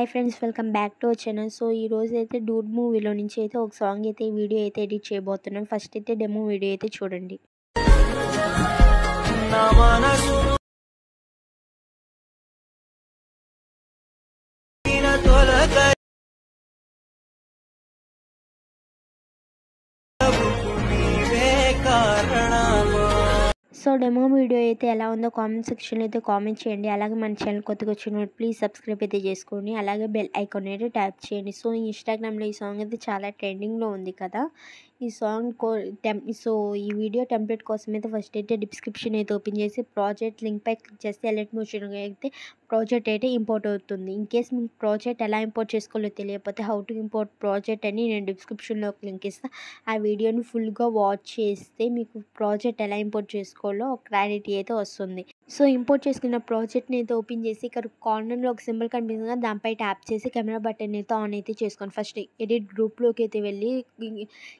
Hi friends, welcome back to our channel. So ఈ రోజు అయితే డూడ్ మూవీలో నుంచి అయితే ఒక సాంగ్ అయితే వీడియో అయితే ఎడిట్ చేయబోతున్నాం. ఫస్ట్ అయితే డెమో వీడియో అయితే చూడండి. సో డెమో వీడియో అయితే ఎలా ఉందో కామెంట్ సెక్షన్లో అయితే కామెంట్ చేయండి. అలాగే మన ఛానల్ కొత్తగా వచ్చిన ప్లీజ్ సబ్స్క్రైబ్ అయితే చేసుకోండి. అలాగే బెల్ ఐకాన్ అయితే ట్యాప్ చేయండి. సో ఇన్స్టాగ్రామ్లో ఈ సాంగ్ అయితే చాలా ట్రెండింగ్లో ఉంది కదా. ఈ సాంగ్ సో ఈ వీడియో టెంప్లెట్ కోసం అయితే ఫస్ట్ అయితే డిస్క్రిప్షన్ అయితే ఓపెన్ చేసి ప్రాజెక్ట్ లింక్పై క్లిక్ చేస్తే ఎలర్ట్ మోషన్ అయితే ప్రాజెక్ట్ అయితే ఇంపోర్ట్ అవుతుంది. ఇన్ కేస్ మీకు ప్రాజెక్ట్ ఎలా ఇంపోర్ట్ చేసుకోవాలో తెలియకపోతే హౌ టు ఇంపోర్ట్ ప్రాజెక్ట్ అని నేను డిస్క్రిప్షన్లో లింక్ ఇస్తాను. ఆ వీడియోని ఫుల్గా వాచ్ చేస్తే మీకు ప్రాజెక్ట్ ఎలా ఇంపోర్ట్ చేసుకోవాలో క్లారిటీ అయితే వస్తుంది. సో ఇంపోర్ట్ చేసుకున్న ప్రాజెక్ట్ని అయితే ఓపెన్ చేసి ఇక్కడ కార్నర్లో ఒక సింబల్ కనిపిస్తుంది కదా, దానిపై ట్యాప్ చేసి కెమెరా బటన్ అయితే ఆన్ అయితే చేసుకోండి. ఫస్ట్ ఎడిట్ గ్రూప్లోకి అయితే వెళ్ళి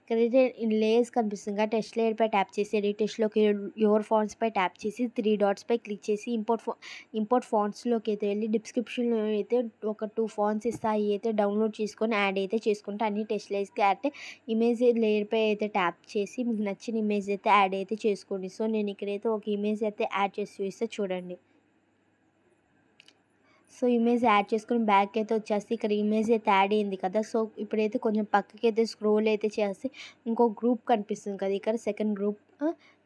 ఇక్కడైతే లేయర్స్ కనిపిస్తుంది కదా, టెస్ట్ లేయర్పై ట్యాప్ చేసి ఎడిట్ టెస్ట్లోకి యువర్ ఫాంట్స్పై ట్యాప్ చేసి 3 డాట్స్పై క్లిక్ చేసి ఇంపోర్ట్ ఫాంట్స్లోకి అయితే వెళ్ళి డిస్క్రిప్షన్లో అయితే ఒక 2 ఫాంట్స్ ఇస్తాయి అయితే డౌన్లోడ్ చేసుకొని యాడ్ అయితే చేసుకుంటే అన్ని టెస్ట్ లేయర్స్కి యాడ్ ఇమేజ్ లేయర్పై అయితే ట్యాప్ చేసి మీకు నచ్చిన ఇమేజ్ అయితే యాడ్ అయితే చేసుకోండి. సో నేను ఇక్కడైతే ఒక ఇమేజ్ అయితే యాడ్ చేసి చూస్తే చూడండి. సో ఇమేజ్ యాడ్ చేసుకుని బ్యాక్ అయితే వచ్చేసి ఇక్కడ ఇమేజ్ అయితే యాడ్ అయింది కదా. సో ఇప్పుడైతే కొంచెం పక్కకి అయితే స్క్రోల్ అయితే చేసి ఇంకో గ్రూప్ కనిపిస్తుంది కదా, ఇక్కడ సెకండ్ గ్రూప్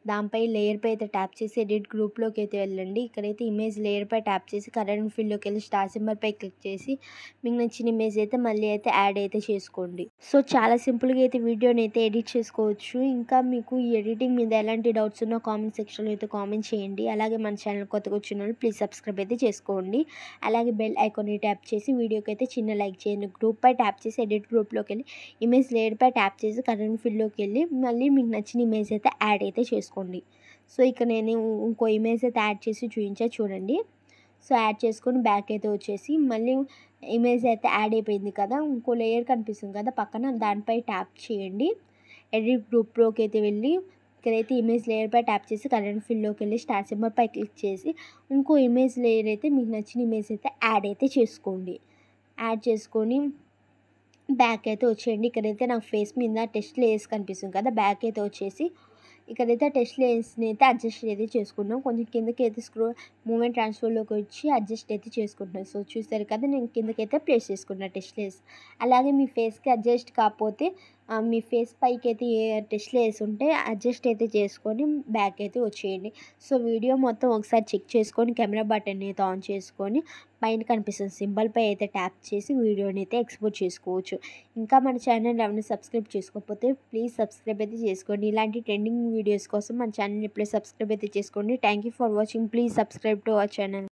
దానిపై లేయర్పై అయితే ట్యాప్ చేసి ఎడిట్ గ్రూప్లోకి అయితే వెళ్ళండి. ఇక్కడైతే ఇమేజ్ లేయర్పై ట్యాప్ చేసి కరెంట్ ఫీల్డ్లోకి వెళ్ళి స్టార్ సింబల్పై క్లిక్ చేసి మీకు నచ్చిన ఇమేజ్ అయితే మళ్ళీ అయితే యాడ్ అయితే చేసుకోండి. సో చాలా సింపుల్గా అయితే వీడియోని అయితే ఎడిట్ చేసుకోవచ్చు. ఇంకా మీకు ఈ ఎడిటింగ్ మీద ఎలాంటి డౌట్స్ ఉన్నా కామెంట్ సెక్షన్లో అయితే కామెంట్ చేయండి. అలాగే మన ఛానల్ కొత్తగా వచ్చిన వాళ్ళు ప్లీజ్ సబ్స్క్రైబ్ అయితే చేసుకోండి. అలాగే బెల్ ఐకాన్ని ట్యాప్ చేసి వీడియోకి అయితే చిన్న లైక్ చేయండి. గ్రూప్పై ట్యాప్ చేసి ఎడిట్ గ్రూప్లోకి వెళ్ళి ఇమేజ్ లేయర్పై ట్యాప్ చేసి కరెంట్ ఫీల్డ్లోకి వెళ్ళి మళ్ళీ మీకు నచ్చిన ఇమేజ్ అయితే యాడ్ అయితే చేసుకోండి. సో ఇక్కడ నేను ఇంకో ఇమేజ్ అయితే యాడ్ చేసి చూడండి. సో యాడ్ చేసుకొని బ్యాక్ అయితే వచ్చేసి మళ్ళీ ఇమేజ్ అయితే యాడ్ అయిపోయింది కదా, ఇంకో లేయర్ కనిపిస్తుంది కదా పక్కన, దానిపై ట్యాప్ చేయండి. ఎడిట్ గ్రూప్లోకి అయితే వెళ్ళి ఇక్కడైతే ఇమేజ్ లేయర్పై ట్యాప్ చేసి కరెంట్ ఫీల్డ్లోకి వెళ్ళి స్టార్ సింబల్పై క్లిక్ చేసి ఇంకో ఇమేజ్ లేయర్ అయితే మీకు నచ్చిన ఇమేజ్ అయితే యాడ్ అయితే చేసుకోండి. యాడ్ చేసుకొని బ్యాక్ అయితే వచ్చేయండి. ఇక్కడైతే నాకు ఫేస్ మీద టెస్ట్ లేయర్స్ కనిపిస్తుంది కదా, బ్యాక్ అయితే వచ్చేసి ఇక్కడైతే టెస్ట్ లేయర్స్ని అయితే అడ్జస్ట్ అయితే చేసుకున్నాం. కొంచెం కిందకి అయితే మూమెంట్ ట్రాన్స్ఫర్లోకి వచ్చి అడ్జస్ట్ అయితే చేసుకుంటున్నాను. సో చూస్తారు కదా, నేను కిందకైతే ప్లేస్ చేసుకున్నాను టెస్ట్ లేయర్స్. అలాగే మీ ఫేస్కి అడ్జస్ట్ కాకపోతే మీ ఫేస్ పైకి అయితే ఏ టెస్ట్ లేయర్స్ ఉంటే అడ్జస్ట్ అయితే చేసుకొని బ్యాక్ అయితే వచ్చేయండి. సో వీడియో మొత్తం ఒకసారి చెక్ చేసుకొని కెమెరా బటన్ అయితే ఆన్ చేసుకొని పైన కనిపిస్తుంది సింబల్పై అయితే ట్యాప్ చేసి వీడియోని అయితే ఎక్స్పోర్ట్ చేసుకోవచ్చు. ఇంకా మన ఛానల్ ఎవరైనా సబ్స్క్రైబ్ చేసుకోకపోతే ప్లీజ్ సబ్స్క్రైబ్ అయితే చేసుకోండి. ఇలాంటి ట్రెండింగ్ వీడియోస్ కోసం మన ఛానల్ ఇప్పుడే సబ్స్క్రైబ్ అయితే చేసుకోండి. Thank you for watching. Please subscribe to our channel.